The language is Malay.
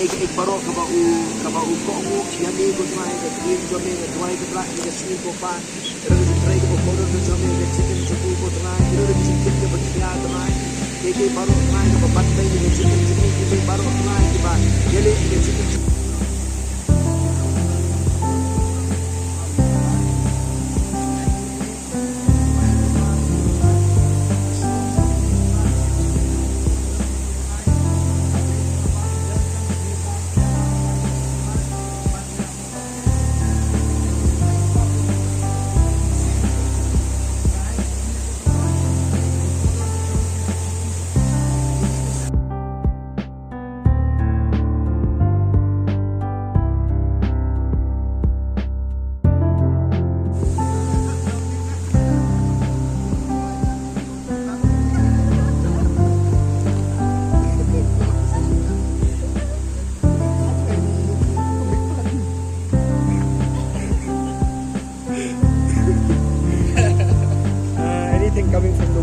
एक बारो kaba u ko mu yami ko try the green jo me the white the black the sweet ko pa the try ko ko the jo me the chicken chuku ko try the chicken ke bakia try ke baro try ko bat dai the chicken chuku ke baro try ke ba yele the chicken anything coming from